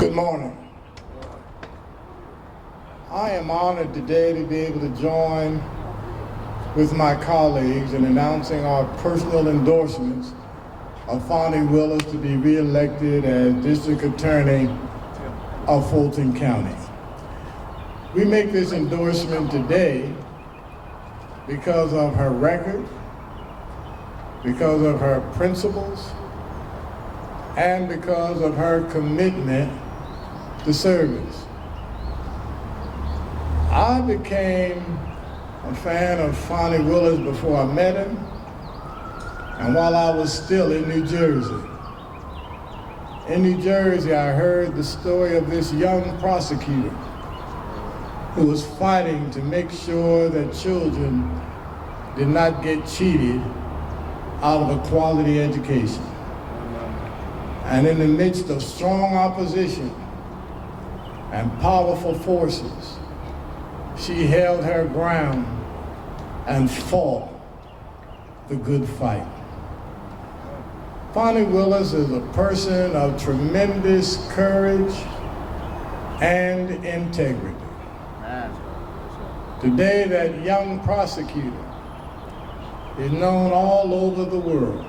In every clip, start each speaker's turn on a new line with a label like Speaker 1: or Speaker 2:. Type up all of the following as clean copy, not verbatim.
Speaker 1: Good morning. I am honored today to be able to join with my colleagues in announcing our personal endorsements of Fani Willis to be reelected as District Attorney of Fulton County. We make this endorsement today because of her record, because of her principles, and because of her commitment to service. I became a fan of Fani Willis before I met him, and while I was still in New Jersey. In New Jersey, I heard the story of this young prosecutor who was fighting to make sure that children did not get cheated out of a quality education. And in the midst of strong opposition and powerful forces, she held her ground and fought the good fight. Fani Willis is a person of tremendous courage and integrity. Today, that young prosecutor is known all over the world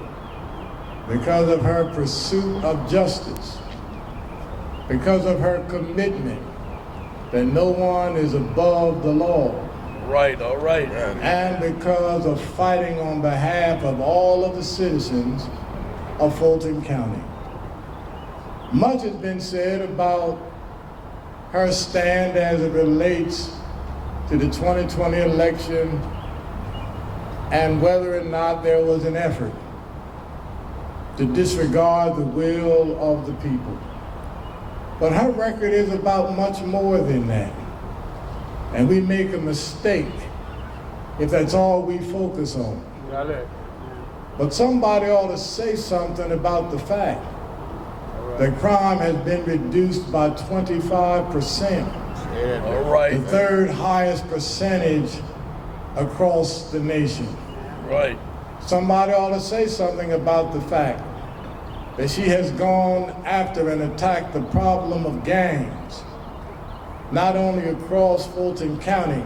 Speaker 1: because of her pursuit of justice, because of her commitment that no one is above the law.
Speaker 2: Right, all right.
Speaker 1: And because of fighting on behalf of all of the citizens of Fulton County. Much has been said about her stand as it relates to the 2020 election and whether or not there was an effort to disregard the will of the people. But her record is about much more than that. And we make a mistake if that's all we focus on. But somebody ought to say something about the fact that crime has been reduced by 25%.
Speaker 2: All right.
Speaker 1: The third highest percentage across the nation.
Speaker 2: Right.
Speaker 1: Somebody ought to say something about the fact that she has gone after and attacked the problem of gangs, not only across Fulton County,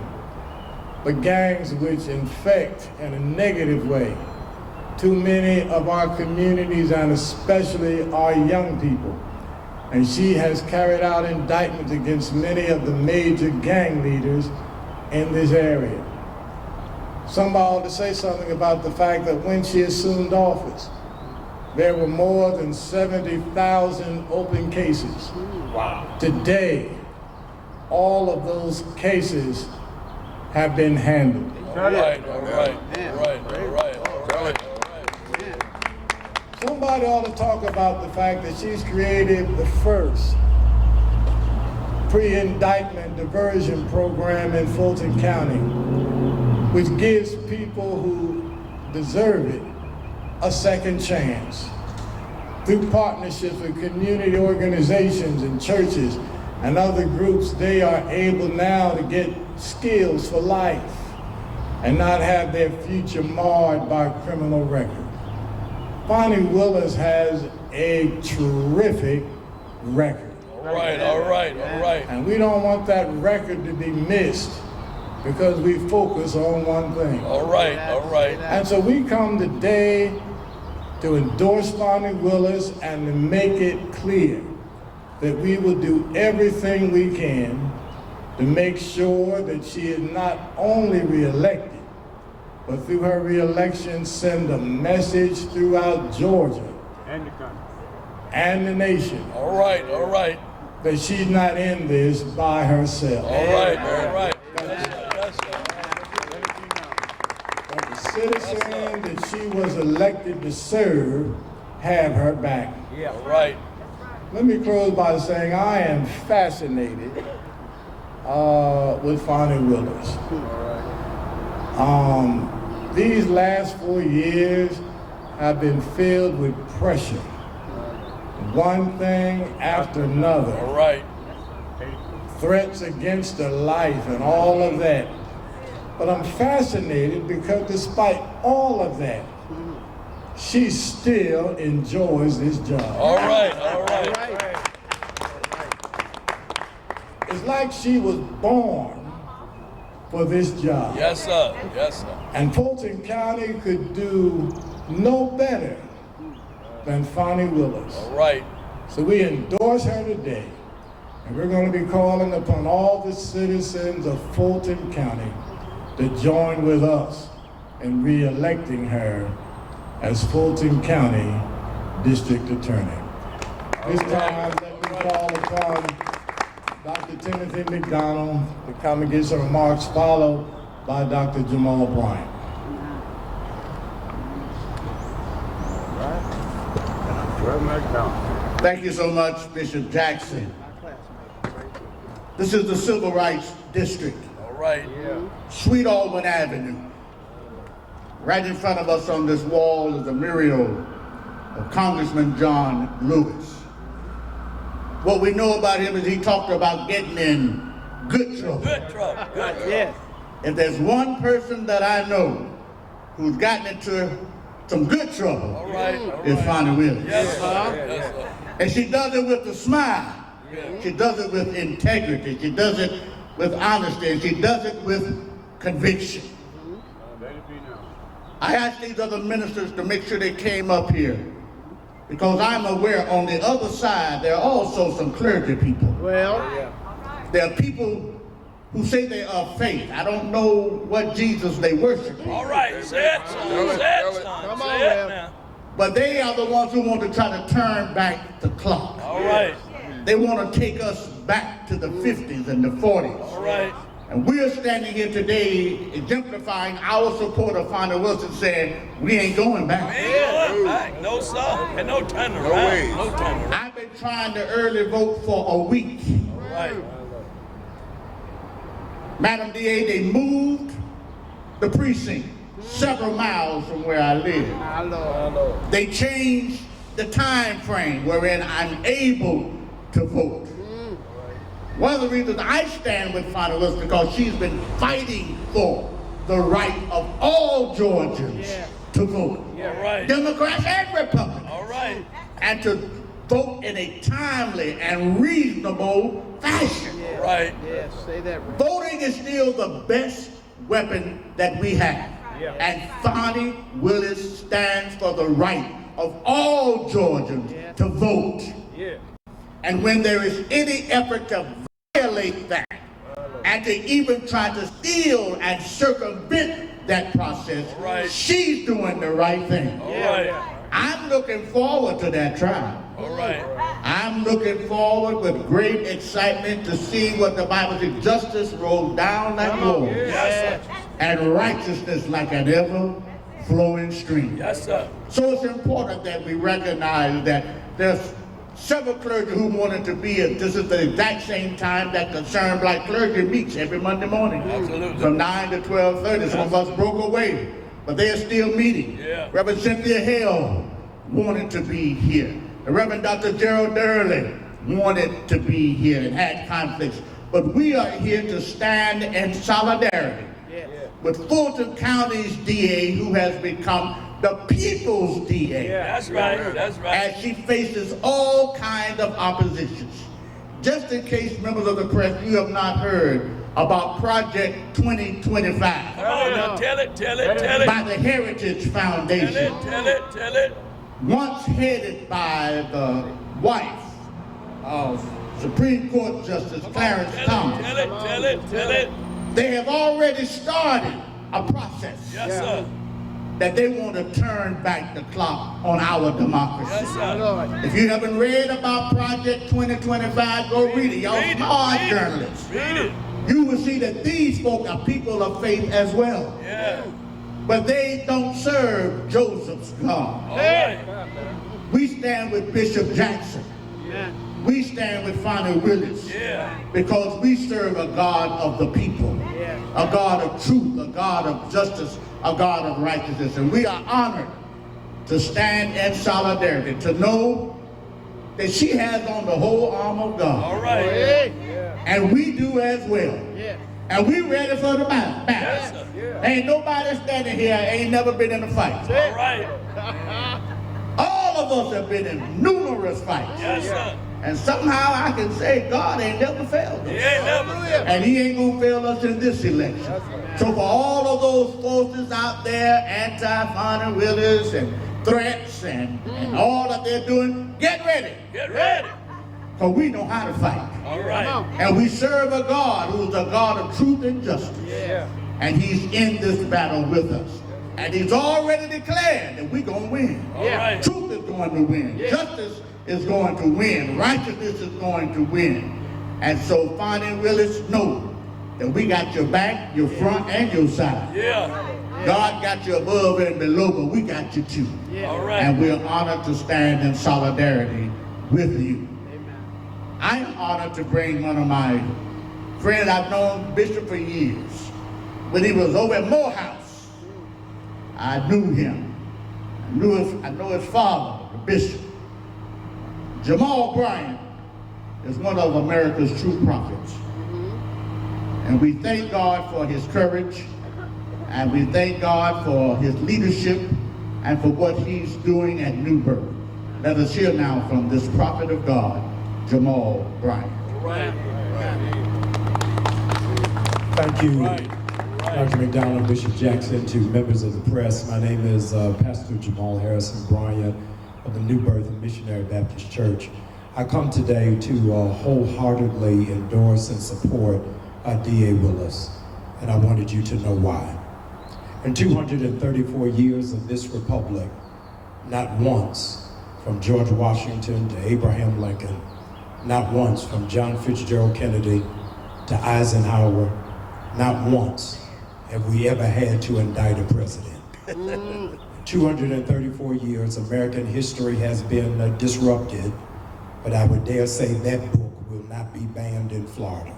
Speaker 1: but gangs which infect in a negative way too many of our communities and especially our young people. And she has carried out indictments against many of the major gang leaders in this area. Somebody ought to say something about the fact that when she assumed office, there were more than 70,000 open cases.
Speaker 2: Wow.
Speaker 1: Today, all of those cases have been handled.
Speaker 2: All right, all right, all right, all right, all right.
Speaker 1: Somebody ought to talk about the fact that she's created the first pre-indictment diversion program in Fulton County, which gives people who deserve it a second chance. Through partnerships with community organizations and churches and other groups, they are able now to get skills for life and not have their future marred by a criminal record. Fani Willis has a terrific record.
Speaker 2: All right, all right, all right.
Speaker 1: And we don't want that record to be missed because we focus on one thing.
Speaker 2: All right, all right.
Speaker 1: And so we come today to endorse Fani Willis and to make it clear that we will do everything we can to make sure that she is not only reelected, but through her reelection send a message throughout Georgia
Speaker 3: and the country
Speaker 1: and the nation.
Speaker 2: All right.
Speaker 1: That she's not in this by herself.
Speaker 2: All right, all right.
Speaker 1: But the citizen that she was elected to serve have her back.
Speaker 2: Yeah, all right.
Speaker 1: Let me close by saying I am fascinated with Fani Willis. These last 4 years have been filled with pressure. One thing after another.
Speaker 2: All right.
Speaker 1: Threats against her life and all of that. But I'm fascinated because despite all of that, she still enjoys this job.
Speaker 2: All right, all right.
Speaker 1: It's like she was born for this job.
Speaker 2: Yes, sir. Yes, sir.
Speaker 1: And Fulton County could do no better than Fani Willis.
Speaker 2: All right.
Speaker 1: So we endorse her today. And we're going to be calling upon all the citizens of Fulton County to join with us in re-electing her as Fulton County District Attorney. This time, let me call upon Dr. Timothy McDonald to come and give some remarks, followed by Dr. Jamal Bryant.
Speaker 3: Thank you so much, Bishop Jackson. This is the Civil Rights District.
Speaker 2: All right.
Speaker 3: Sweet Auburn Avenue. Right in front of us on this wall is a mural of Congressman John Lewis. What we know about him is he talked about getting in good trouble.
Speaker 2: Good trouble. Good trouble.
Speaker 4: Yes.
Speaker 3: If there's one person that I know who's gotten into some good trouble,
Speaker 2: All right. All
Speaker 3: is
Speaker 2: right.
Speaker 3: Fani Willis.
Speaker 2: Yes, sir. Yes, sir.
Speaker 3: And she does it with a smile.
Speaker 2: Yeah.
Speaker 3: She does it with integrity. She does it with honesty. And she does it with conviction. I asked these other ministers to make sure they came up here because I'm aware on the other side there are also some clergy people.
Speaker 4: Well,
Speaker 3: There are people who say they are faith. I don't know what Jesus they worship,
Speaker 2: All right. Say it, son. Say it, son.
Speaker 4: Come on,
Speaker 2: Say it
Speaker 4: Rev.
Speaker 2: now.
Speaker 3: but they are the ones who want to try to turn back the clock.
Speaker 2: All right.
Speaker 3: They want to take us back to the 50s and the 40s.
Speaker 2: All right.
Speaker 3: And we're standing here today exemplifying our support of Fani Wilson saying, we ain't going back.
Speaker 2: Ain't going back. No, sir. And no turning around. No turning around.
Speaker 3: I've been trying to early vote for a week.
Speaker 2: All right.
Speaker 3: Madam DA, they moved the precinct several miles from where I live.
Speaker 4: my Lord.
Speaker 3: They changed the time frame wherein I'm able to vote. One of the reasons I stand with Fani Willis because she's been fighting for the right of all Georgians
Speaker 4: Yeah.
Speaker 3: to vote.
Speaker 2: All right.
Speaker 3: Democrats and Republicans.
Speaker 2: All right.
Speaker 3: And to vote in a timely and reasonable fashion.
Speaker 2: All right.
Speaker 4: Yes, say that right.
Speaker 3: Voting is still the best weapon that we have.
Speaker 4: Yeah.
Speaker 3: And Fani Willis stands for the right of all Georgians
Speaker 4: Yeah.
Speaker 3: to vote.
Speaker 4: Yeah.
Speaker 3: And when there is any effort to violate that and to even try to steal and circumvent that process,
Speaker 2: Right.
Speaker 3: she's doing the right thing.
Speaker 2: All right.
Speaker 3: I'm looking forward to that trial.
Speaker 2: All right.
Speaker 3: I'm looking forward with great excitement to see what the Bible says. Justice rolls down like water,
Speaker 2: Yes, sir.
Speaker 3: and righteousness like an ever-flowing stream.
Speaker 2: Yes, sir.
Speaker 3: So it's important that we recognize that there's several clergy who wanted to be at this is the exact same time that Concerned Black Clergy meets every Monday morning.
Speaker 2: Absolutely.
Speaker 3: From 9 to 12:30. Some of us broke away, but they are still meeting.
Speaker 2: Yeah.
Speaker 3: Reverend Cynthia Hale wanted to be here. The Reverend Dr. Gerald Durley wanted to be here and had conflicts. But we are here to stand in solidarity
Speaker 4: Yes.
Speaker 3: with Fulton County's DA, who has become the people's DA,
Speaker 2: That's right. That's right.
Speaker 3: as she faces all kinds of oppositions. Just in case members of the press, you have not heard about Project 2025
Speaker 2: Come on now. Tell it. Tell it. Tell it.
Speaker 3: by the Heritage
Speaker 2: Tell
Speaker 3: Foundation,
Speaker 2: it. Tell it. Tell it.
Speaker 3: once headed by the wife of Supreme Court Justice Clarence
Speaker 2: Tell
Speaker 3: Thomas.
Speaker 2: it. Tell it. Tell it. Tell it.
Speaker 3: They have already started a process
Speaker 2: Yes, sir.
Speaker 3: that they want to turn back the clock on our democracy.
Speaker 2: Yes,
Speaker 4: My
Speaker 2: sir.
Speaker 4: Lord.
Speaker 3: If you haven't read about Project 2025, go read it. Y'all
Speaker 2: Read it.
Speaker 3: smart
Speaker 2: Read it.
Speaker 3: journalists.
Speaker 2: Read it.
Speaker 3: You will see that these folk are people of faith as well.
Speaker 2: Yeah.
Speaker 3: But they don't serve Joseph's God.
Speaker 2: All right.
Speaker 3: We stand with Bishop Jackson.
Speaker 4: Amen.
Speaker 3: We stand with Fani Willis.
Speaker 2: Yeah.
Speaker 3: Because we serve a God of the people.
Speaker 4: Yeah.
Speaker 3: A God of truth, a God of justice, a God of righteousness. And we are honored to stand in solidarity, to know that she has on the whole arm of God.
Speaker 2: All right.
Speaker 4: Hey.
Speaker 3: And we do as well.
Speaker 4: Yeah.
Speaker 3: And we ready for the battle.
Speaker 2: Yes, sir.
Speaker 3: Ain't nobody standing here ain't never been in a fight.
Speaker 2: All right.
Speaker 3: All of us have been in numerous fights.
Speaker 2: Yes, sir.
Speaker 3: And somehow I can say God ain't never failed us. And he ain't gonna fail us in this election. So for all of those forces out there, anti-Fani Willis and threats and all that they're doing, get ready.
Speaker 2: Get ready.
Speaker 3: Because we know how to fight.
Speaker 2: All right.
Speaker 3: And we serve a God who's a God of truth and justice.
Speaker 4: Yeah.
Speaker 3: And he's in this battle with us. And he's already declared that we're going to win.
Speaker 2: All right.
Speaker 3: Truth is going to win.
Speaker 4: Yeah.
Speaker 3: Justice is going to win. Righteousness is going to win. And so Fani Willis, know that we got your back, your front, and your side.
Speaker 2: Yeah.
Speaker 3: God got you above and below, but we got you too.
Speaker 4: Yeah.
Speaker 2: All right.
Speaker 3: And we're honored to stand in solidarity with you. I am honored to bring one of my friends. I've known Bishop for years. When he was over at Morehouse, I knew him. I know his father, the bishop. Jamal Bryant is one of America's true prophets. And we thank God for his courage, and we thank God for his leadership and for what he's doing at New Birth. Let us hear now from this prophet of God, Jamal Bryant.
Speaker 2: Right.
Speaker 5: Thank you,
Speaker 2: Right.
Speaker 5: Dr. McDonald, Bishop Jackson, to members of the press. My name is Pastor Jamal Harrison Bryant of the New Birth Missionary Baptist Church. I come today to wholeheartedly endorse and support D.A. Willis, and I wanted you to know why. In 234 years of this republic, not once, from George Washington to Abraham Lincoln, not once from John Fitzgerald Kennedy to Eisenhower, not once have we ever had to indict a president. 234 years, American history has been disrupted, but I would dare say that book will not be banned in Florida.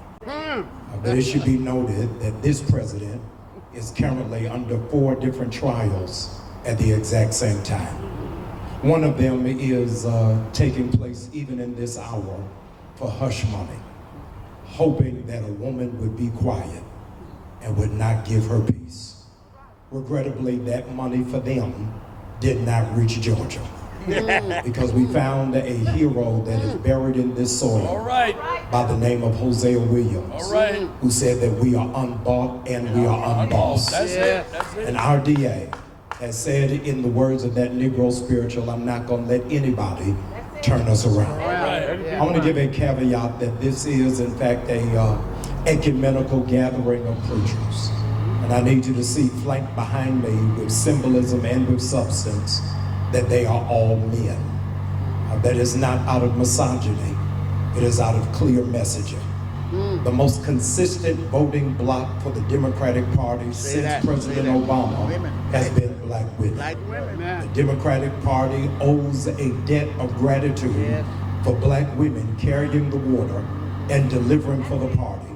Speaker 5: But it should be noted that this president is currently under 4 different trials at the exact same time. One of them is taking place even in this hour for hush money, hoping that a woman would be quiet and would not give her peace. Regrettably, that money for them did not reach Georgia because we found a hero that is buried in this soil
Speaker 2: All right.
Speaker 5: by the name of Hosea Williams,
Speaker 2: All right.
Speaker 5: who said that we are unbought and we are unbossed.
Speaker 2: That's it. That's it.
Speaker 5: And our DA has said in the words of that Negro spiritual, I'm not going to let anybody turn us around.
Speaker 2: Right.
Speaker 5: I want to give a caveat that this is, in fact, a ecumenical gathering of preachers. And I need you to see flanked behind me with symbolism and with substance that they are all men. That is not out of misogyny. It is out of clear messaging. The most consistent voting bloc for the Democratic Party since President Obama has been black women. The Democratic Party owes a debt of gratitude for black women carrying the water and delivering for the party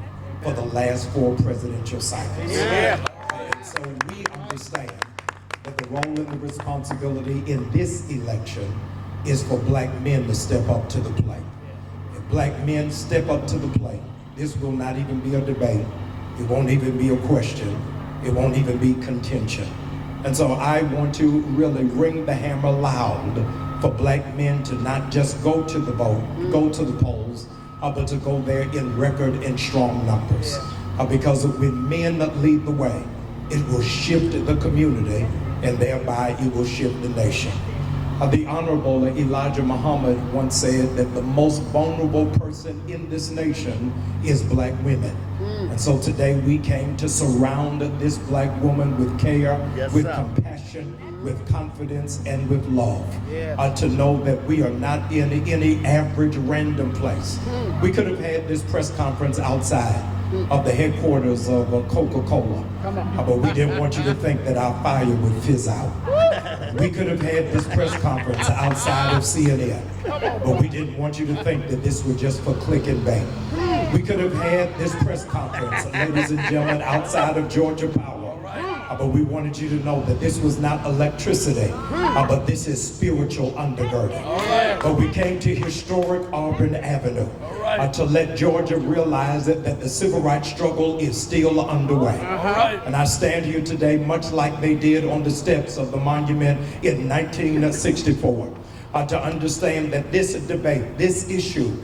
Speaker 5: for the last 4 presidential cycles. And so we understand that the role and the responsibility in this election is for black men to step up to the plate. If black men step up to the plate, this will not even be a debate. It won't even be a question. It won't even be contention. And so I want to really ring the hammer loud for black men to not just go to the vote, go to the polls, but to go there in record and strong numbers. Because when men lead the way, it will shift the community and thereby it will shift the nation. The Honorable Elijah Muhammad once said that the most vulnerable person in this nation is black women. And so today we came to surround this black woman with care, with compassion, with confidence, and with love. To know that we are not in any average random place. We could have had this press conference outside of the headquarters of Coca-Cola, but we didn't want you to think that our fire would fizz out. We could have had this press conference outside of CNN, but we didn't want you to think that this was just for click and bang. We could have had this press conference, ladies and gentlemen, outside of Georgia Power, but we wanted you to know that this was not electricity, but this is spiritual undergirding. But we came to historic Auburn Avenue to let Georgia realize that the civil rights struggle is still underway. And I stand here today much like they did on the steps of the monument in 1964. to understand that this debate, this issue,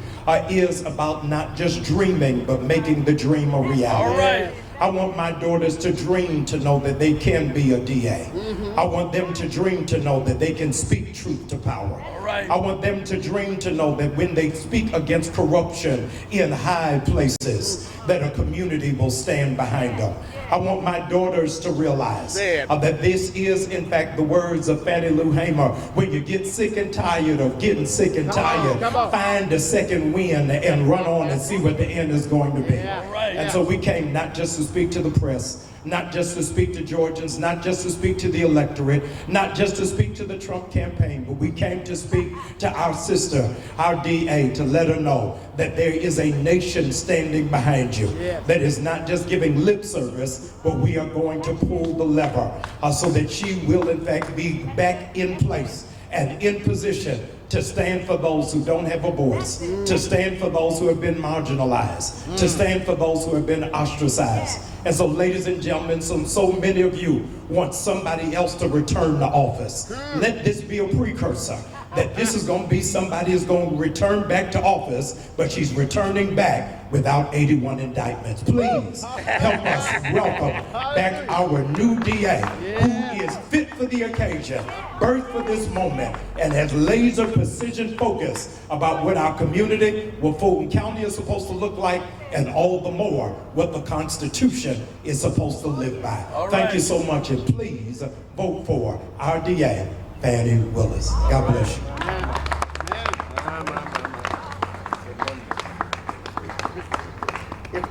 Speaker 5: is about not just dreaming, but making the dream a reality.
Speaker 2: All right.
Speaker 5: I want my daughters to dream to know that they can be a DA. I want them to dream to know that they can speak truth to power.
Speaker 2: All right.
Speaker 5: I want them to dream to know that when they speak against corruption in high places, that a community will stand behind them. I want my daughters to realize that this is, in fact, the words of Fani Willis. When you get sick and tired of getting sick and tired, find a second wind and run on and see what the end is going to be. And so we came not just to speak to the press, not just to speak to Georgians, not just to speak to the electorate, not just to speak to the Trump campaign, but we came to speak to our sister, our DA, to let her know that there is a nation standing behind you that is not just giving lip service, but we are going to pull the lever so that she will in fact be back in place and in position to stand for those who don't have a voice, to stand for those who have been marginalized, to stand for those who have been ostracized. And so, ladies and gentlemen, so many of you want somebody else to return to office. Let this be a precursor that this is going to be somebody who's going to return back to office, but she's returning back without 81 indictments. Please help us welcome back our new DA, who is fit for the occasion, birthed for this moment, and has laser precision focus about what our community, what Fulton County is supposed to look like, and all the more what the Constitution is supposed to live by. Thank you so much, and please vote for our DA, Fani Willis. God bless you.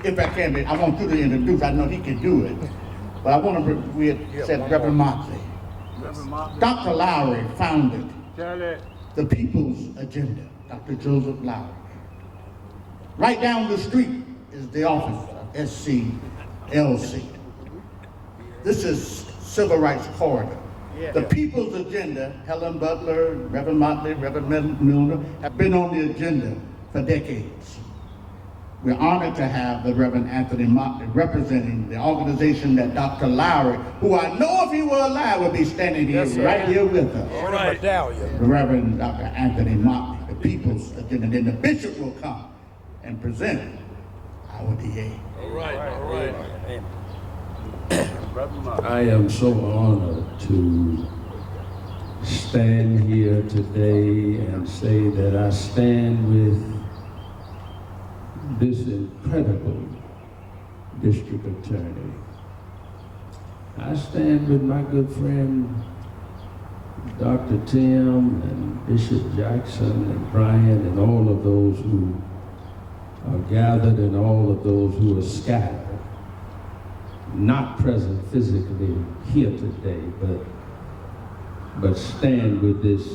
Speaker 3: If I can, I want you to introduce, I know he can do it, but I want to, we had said Reverend Motley. Dr. Lowry founded the People's Agenda, Dr. Joseph Lowry. Right down the street is the office of SCLC. This is Civil Rights Corridor. The People's Agenda, Helen Butler, Reverend Motley, Reverend Milner, have been on the agenda for decades. We're honored to have the Reverend Anthony Motley representing the organization that Dr. Lowry, who I know if he were alive would be standing here right here with us.
Speaker 2: All right.
Speaker 3: The Reverend Dr. Anthony Motley, the People's Agenda. Then the bishop will come and present our DA.
Speaker 2: All right. All right.
Speaker 6: I am so honored to stand here today and say that I stand with this incredible district attorney. I stand with my good friend Dr. Tim and Bishop Jackson and Brian and all of those who are gathered and all of those who are scattered. Not present physically here today, but stand with this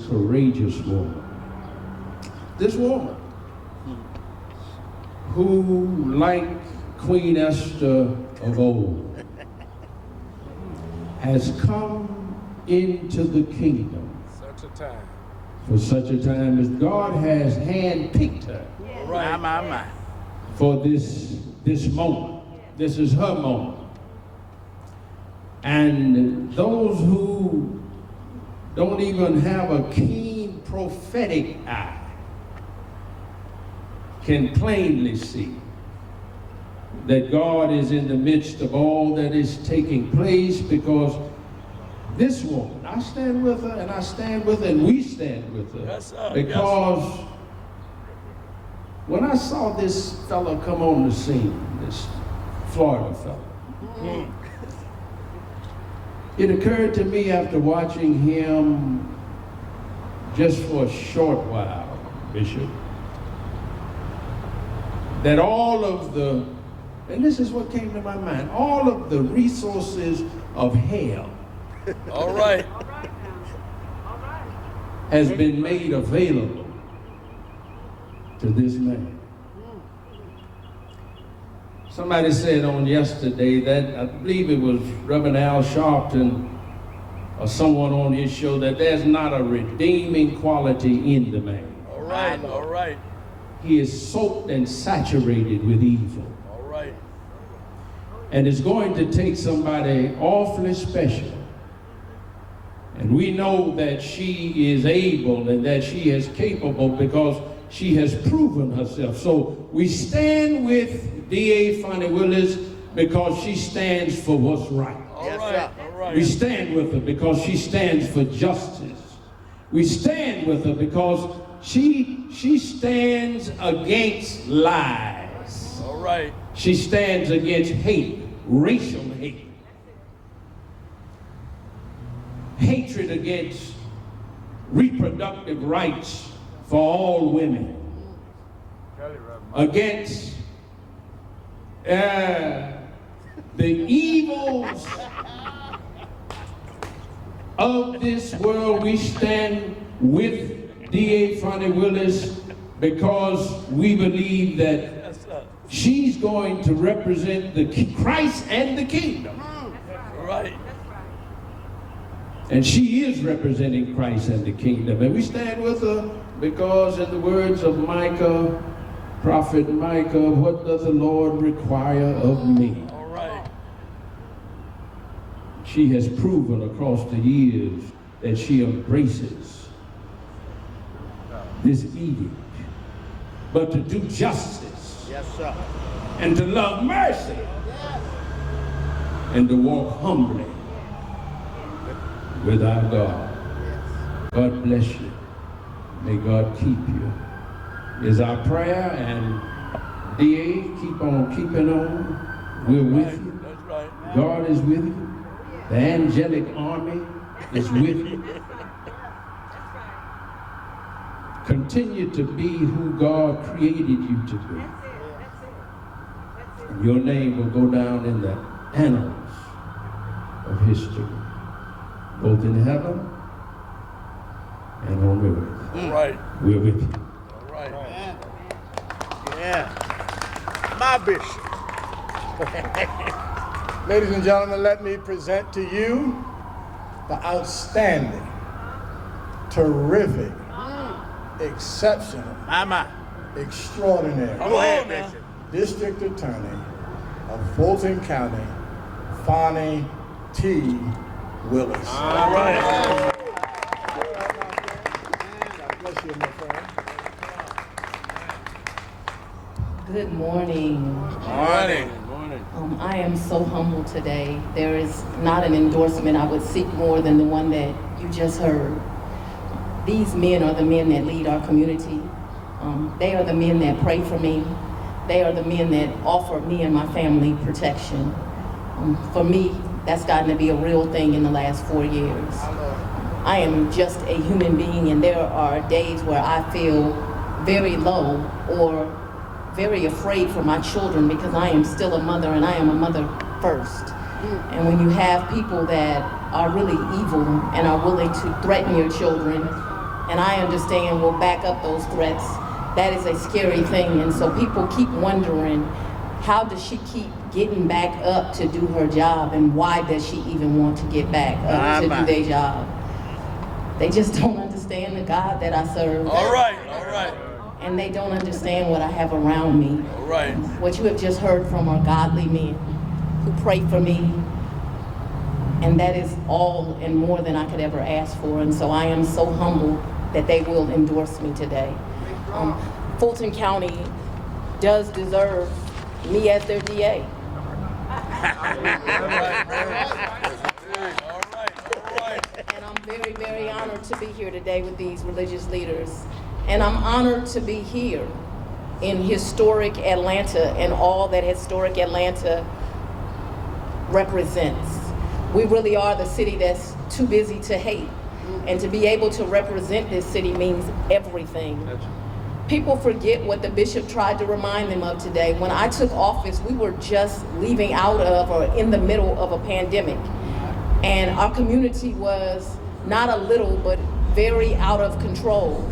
Speaker 6: courageous woman. This woman who, like Queen Esther of old, has come into the kingdom for such a time as God has handpicked her for this moment. This is her moment. And those who don't even have a keen prophetic eye can plainly see that God is in the midst of all that is taking place, because this woman, I stand with her and I stand with her and we stand with her.
Speaker 2: Yes, sir.
Speaker 6: Because when I saw this fellow come on the scene, this Florida fellow, it occurred to me after watching him just for a short while, Bishop, that all of the, and this is what came to my mind, all of the resources of hell
Speaker 2: All right.
Speaker 6: has been made available to this man. Somebody said on yesterday that, I believe it was Reverend Al Sharpton or someone on his show, that there's not a redeeming quality in the man.
Speaker 2: All right. All right.
Speaker 6: He is soaked and saturated with evil.
Speaker 2: All right.
Speaker 6: And it's going to take somebody awfully special And we know that she is able and that she is capable because she has proven herself. So we stand with DA Fani Willis because she stands for what's right.
Speaker 2: All right.
Speaker 6: We stand with her because she stands for justice. We stand with her because she stands against lies.
Speaker 2: All right.
Speaker 6: She stands against hate, racial hate. Hatred against reproductive rights for all women. Against the evils of this world. We stand with DA Fani Willis because we believe that she's going to represent the Christ and the kingdom.
Speaker 2: Right.
Speaker 6: And she is representing Christ and the kingdom. And we stand with her because in the words of Micah, Prophet Micah, what does the Lord require of me?
Speaker 2: All right.
Speaker 6: She has proven across the years that she embraces this edict, but to do justice,
Speaker 3: Yes, sir.
Speaker 6: and to love mercy, and to walk humbly with our God. God bless you. May God keep you. Is our prayer, and DA, keep on keeping on. We're with you.
Speaker 2: That's right.
Speaker 6: God is with you. The angelic army is with you. Continue to be who God created you to be. And your name will go down in the annals of history, both in heaven and on earth.
Speaker 2: All right.
Speaker 6: We're with you.
Speaker 2: All right.
Speaker 3: Yeah. My bishop.
Speaker 1: Ladies and gentlemen, let me present to you the outstanding, terrific, exceptional,
Speaker 3: My.
Speaker 1: extraordinary
Speaker 3: Go ahead, Bishop.
Speaker 1: District Attorney of Fulton County, Fani T. Willis.
Speaker 2: All right.
Speaker 1: God bless you, my friend.
Speaker 7: Good morning.
Speaker 2: Morning.
Speaker 7: I am so humbled today. There is not an endorsement I would seek more than the one that you just heard. These men are the men that lead our community. They are the men that pray for me. They are the men that offer me and my family protection. For me, that's gotten to be a real thing in the last 4 years. I am just a human being, and there are days where I feel very low or very afraid for my children because I am still a mother, and I am a mother first. And when you have people that are really evil and are willing to threaten your children, and I understand will back up those threats, that is a scary thing. And so people keep wondering, how does she keep getting back up to do her job, and why does she even want to get back up to do their job? They just don't understand the God that I serve.
Speaker 2: All right. All right.
Speaker 7: And they don't understand what I have around me.
Speaker 2: All right.
Speaker 7: What you have just heard from are godly men who pray for me, and that is all and more than I could ever ask for. And so I am so humbled that they will endorse me today. Fulton County does deserve me as their DA. And I'm very, very honored to be here today with these religious leaders. And I'm honored to be here in historic Atlanta and all that historic Atlanta represents. We really are the city that's too busy to hate. And to be able to represent this city means everything. People forget what the bishop tried to remind them of today. When I took office, we were just leaving out of or in the middle of a pandemic. And our community was not a little, but very out of control.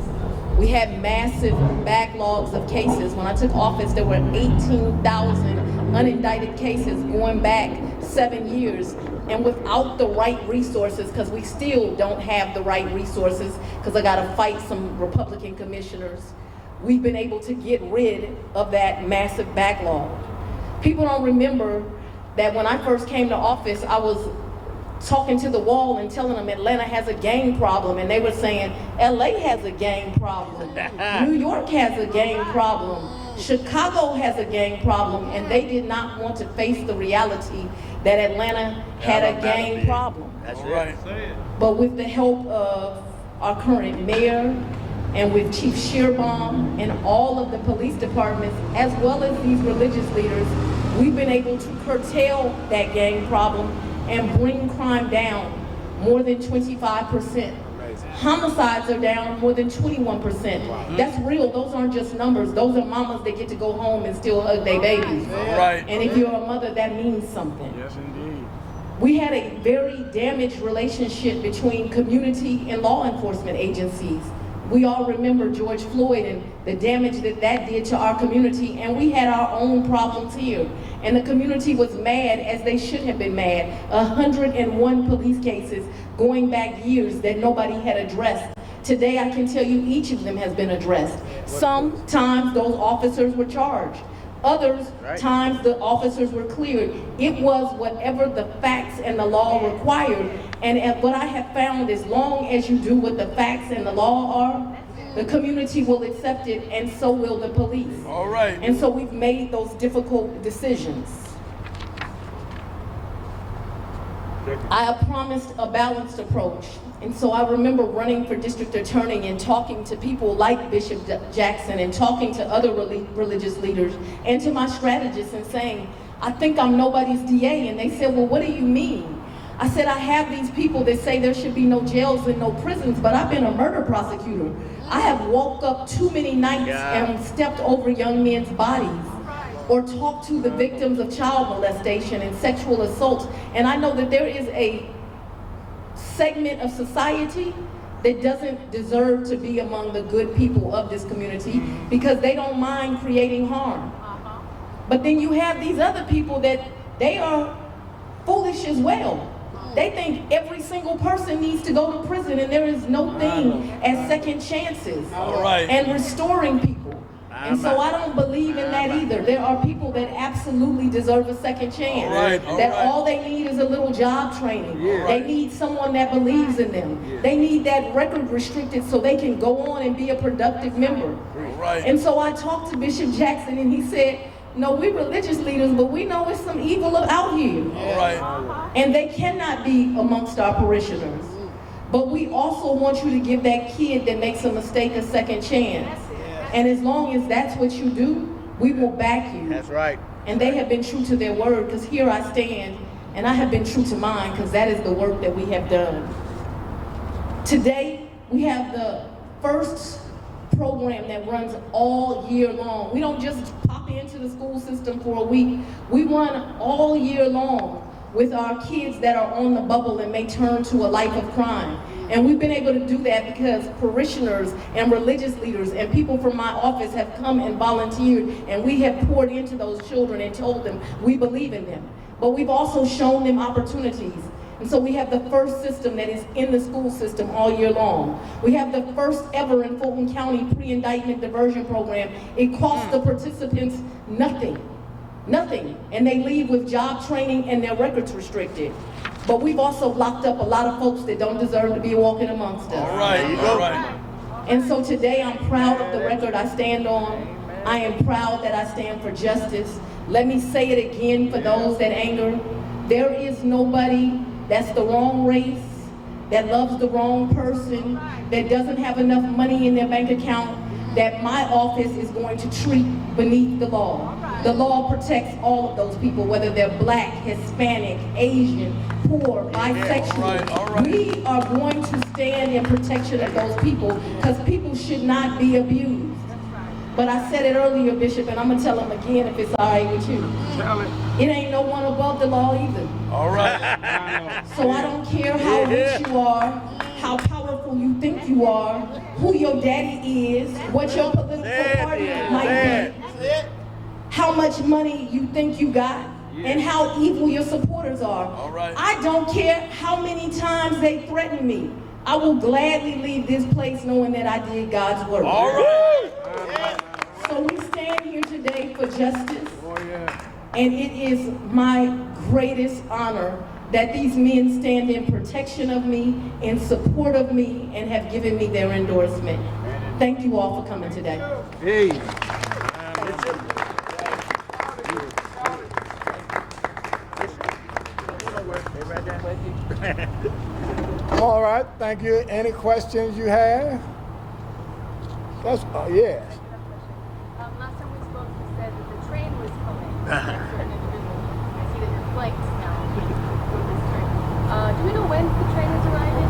Speaker 7: We had massive backlogs of cases. When I took office, there were 18,000 unindicted cases going back 7 years. And without the right resources, because we still don't have the right resources, because I gotta fight some Republican commissioners, we've been able to get rid of that massive backlog. People don't remember that when I first came to office, I was talking to the wall and telling them Atlanta has a gang problem, and they were saying LA has a gang problem, New York has a gang problem, Chicago has a gang problem, and they did not want to face the reality that Atlanta had a gang problem.
Speaker 2: That's right.
Speaker 7: But with the help of our current mayor and with Chief Shearbaum and all of the police departments, as well as these religious leaders, we've been able to curtail that gang problem and bring crime down more than 25%. Homicides are down more than 21%. That's real. Those aren't just numbers. Those are mamas that get to go home and still hug their babies.
Speaker 2: Right.
Speaker 7: And if you're a mother, that means something.
Speaker 4: Yes, indeed.
Speaker 7: We had a very damaged relationship between community and law enforcement agencies. We all remember George Floyd and the damage that that did to our community, and we had our own problems here. And the community was mad, as they should have been mad. 101 police cases going back years that nobody had addressed. Today, I can tell you each of them has been addressed. Sometimes those officers were charged. Others times the officers were cleared. It was whatever the facts and the law required. And what I have found, as long as you do what the facts and the law are, the community will accept it, and so will the police.
Speaker 2: All right.
Speaker 7: And so we've made those difficult decisions. I have promised a balanced approach. And so I remember running for district attorney and talking to people like Bishop Jackson and talking to other religious leaders and to my strategists and saying, I think I'm nobody's DA. And they said, well, what do you mean? I said, I have these people that say there should be no jails and no prisons, but I've been a murder prosecutor. I have woke up too many nights and stepped over young men's bodies, or talked to the victims of child molestation and sexual assault. And I know that there is a segment of society that doesn't deserve to be among the good people of this community because they don't mind creating harm. But then you have these other people that they are foolish as well. They think every single person needs to go to prison, and there is no thing as second chances and restoring people. And so I don't believe in that either. There are people that absolutely deserve a second chance. All they need is a little job training. They need someone that believes in them. They need that record restricted so they can go on and be a productive member. And so I talked to Bishop Jackson, and he said, no, we're religious leaders, but we know it's some evil out here. And they cannot be amongst our parishioners. But we also want you to give that kid that makes a mistake a second chance. And as long as that's what you do, we will back you.
Speaker 4: That's right.
Speaker 7: And they have been true to their word, because here I stand, and I have been true to mine, because that is the work that we have done. Today, we have the first program that runs all year long. We don't just pop into the school system for a week. We run all year long with our kids that are on the bubble and may turn to a life of crime. And we've been able to do that because parishioners and religious leaders and people from my office have come and volunteered, and we have poured into those children and told them we believe in them. But we've also shown them opportunities. And so we have the first system that is in the school system all year long. We have the first ever in Fulton County pre-indictment diversion program. It costs the participants nothing. Nothing. And they leave with job training and their records restricted. But we've also locked up a lot of folks that don't deserve to be walking amongst us.
Speaker 2: All right.
Speaker 7: And so today I'm proud of the record I stand on. I am proud that I stand for justice. Let me say it again for those that anger. There is nobody that's the wrong race, that loves the wrong person, that doesn't have enough money in their bank account, that my office is going to treat beneath the law. The law protects all of those people, whether they're black, Hispanic, Asian, poor, bisexual. We are going to stand in protection of those people, because people should not be abused. But I said it earlier, Bishop, and I'm going to tell them again if it's all right with you. It ain't no one above the law either.
Speaker 2: All right.
Speaker 7: So I don't care how rich you are, how powerful you think you are, who your daddy is, what your political party might be, how much money you think you got, and how evil your supporters are.
Speaker 2: All right.
Speaker 7: I don't care how many times they threaten me. I will gladly leave this place knowing that I did God's work.
Speaker 2: All right.
Speaker 7: So we stand here today for justice. And it is my greatest honor that these men stand in protection of me, in support of me, and have given me their endorsement. Thank you all for coming today.
Speaker 4: Hey.
Speaker 1: All right, thank you. Any questions you have? That's, yes.
Speaker 8: Last time we spoke, you said that the train was coming. Certain individuals. I see that you're flanked now for this train. Do we know when the train is arriving?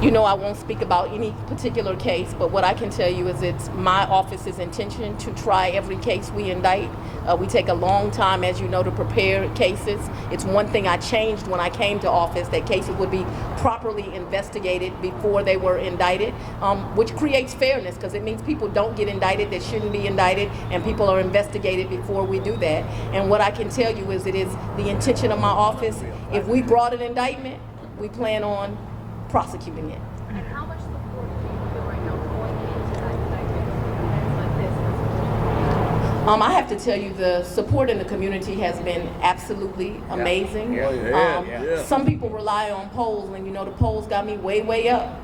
Speaker 7: You know, I won't speak about any particular case, but what I can tell you is it's my office's intention to try every case we indict. We take a long time, as you know, to prepare cases. It's one thing I changed when I came to office, that cases would be properly investigated before they were indicted, which creates fairness, because it means people don't get indicted that shouldn't be indicted, and people are investigated before we do that. And what I can tell you is it is the intention of my office. If we brought an indictment, we plan on prosecuting it.
Speaker 8: And how much support do you feel right now going into that indictment like this?
Speaker 7: I have to tell you, the support in the community has been absolutely amazing. Some people rely on polls, and you know the polls got me way up.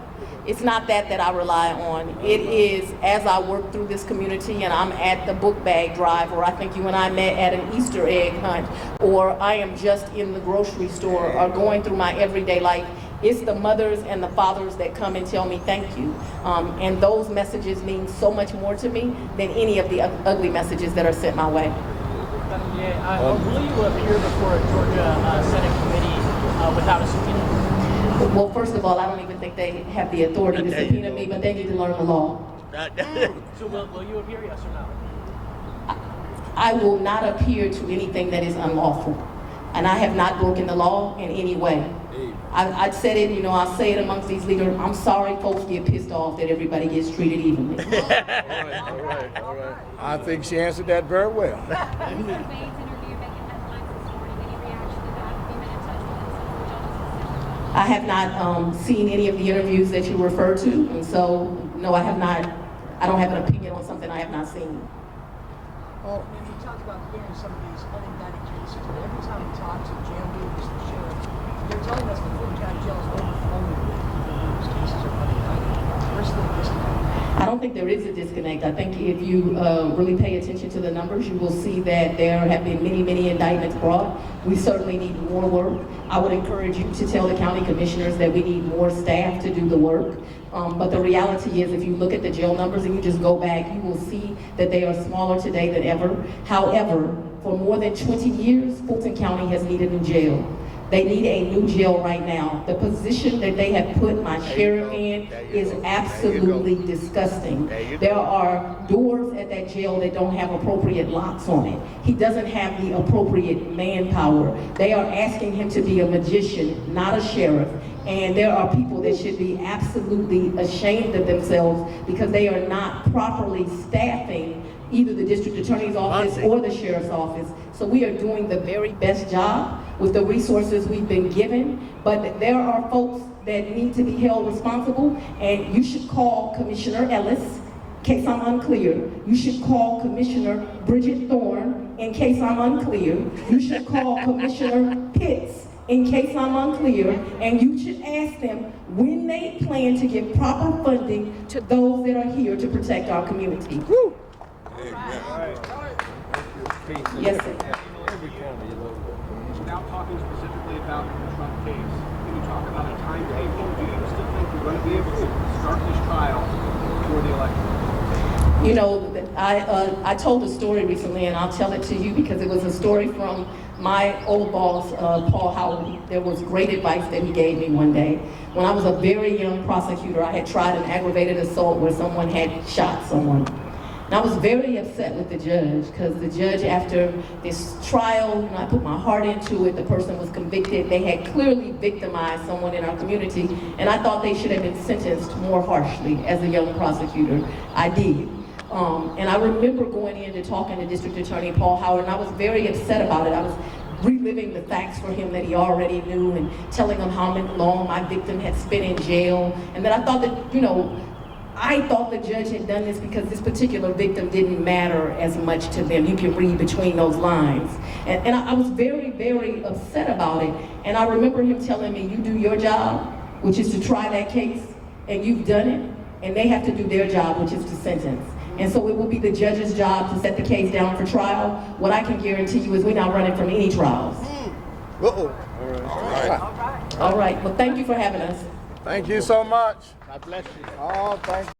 Speaker 7: It's not that I rely on. It is as I work through this community and I'm at the book bag drive, or I think you and I met at an Easter egg hunt, or I am just in the grocery store or going through my everyday life. It's the mothers and the fathers that come and tell me thank you. And those messages mean so much more to me than any of the ugly messages that are sent my way.
Speaker 9: Will you appear before a Georgia Senate committee without a subpoena?
Speaker 7: Well, first of all, I don't even think they have the authority to subpoena me, but they need to learn the law.
Speaker 9: So will you appear, yes or no?
Speaker 7: I will not appear to anything that is unlawful. And I have not broken the law in any way. I said it, you know, I'll say it amongst these leaders. I'm sorry folks get pissed off that everybody gets treated evenly.
Speaker 2: All right.
Speaker 1: I think she answered that very well.
Speaker 8: Lisa Bates interview making headlines this morning. Any reaction to that? Have you been in touch with him since the judge's decision?
Speaker 7: I have not seen any of the interviews that you refer to, and so, no, I have not. I don't have an opinion on something I have not seen.
Speaker 9: Well, you talk about hearing some of these unindicted cases, but every time we talk to jail leaders, the sheriff, they're telling us the Fulton County Jail is overflowing with those cases are unindicted. Where's the disconnect?
Speaker 7: I don't think there is a disconnect. I think if you really pay attention to the numbers, you will see that there have been many indictments brought. We certainly need more work. I would encourage you to tell the county commissioners that we need more staff to do the work. But the reality is, if you look at the jail numbers and you just go back, you will see that they are smaller today than ever. However, for more than 20 years, Fulton County has needed a jail. They need a new jail right now. The position that they have put my sheriff in is absolutely disgusting. There are doors at that jail that don't have appropriate locks on it. He doesn't have the appropriate manpower. They are asking him to be a magician, not a sheriff. And there are people that should be absolutely ashamed of themselves because they are not properly staffing either the district attorney's office or the sheriff's office. So we are doing the very best job with the resources we've been given, but there are folks that need to be held responsible, and you should call Commissioner Ellis, in case I'm unclear. You should call Commissioner Bridget Thorne, in case I'm unclear. You should call Commissioner Pitts, in case I'm unclear, and you should ask them when they plan to give proper funding to those that are here to protect our community. Woo. Yes, sir.
Speaker 10: Without talking specifically about the Trump case, can you talk about a timetable? Do you still think you're going to be able to start this trial before the election?
Speaker 7: You know, I told a story recently, and I'll tell it to you because it was a story from my old boss, Paul Howard. There was great advice that he gave me one day. When I was a very young prosecutor, I had tried an aggravated assault where someone had shot someone. And I was very upset with the judge because the judge, after this trial, you know, I put my heart into it, the person was convicted. They had clearly victimized someone in our community, and I thought they should have been sentenced more harshly as a young prosecutor. I did. And I remember going in to talking to District Attorney Paul Howard, and I was very upset about it. I was reliving the facts for him that he already knew and telling him how long my victim had spent in jail, and that I thought that, you know, I thought the judge had done this because this particular victim didn't matter as much to them. You can read between those lines. And I was very, very upset about it. And I remember him telling me, you do your job, which is to try that case, and you've done it, and they have to do their job, which is to sentence. And so it will be the judge's job to set the case down for trial. What I can guarantee you is we're not running from any trials.
Speaker 2: All right.
Speaker 7: All right, well, thank you for having us.
Speaker 2: Thank you so much.
Speaker 9: God bless you. Oh, thank you.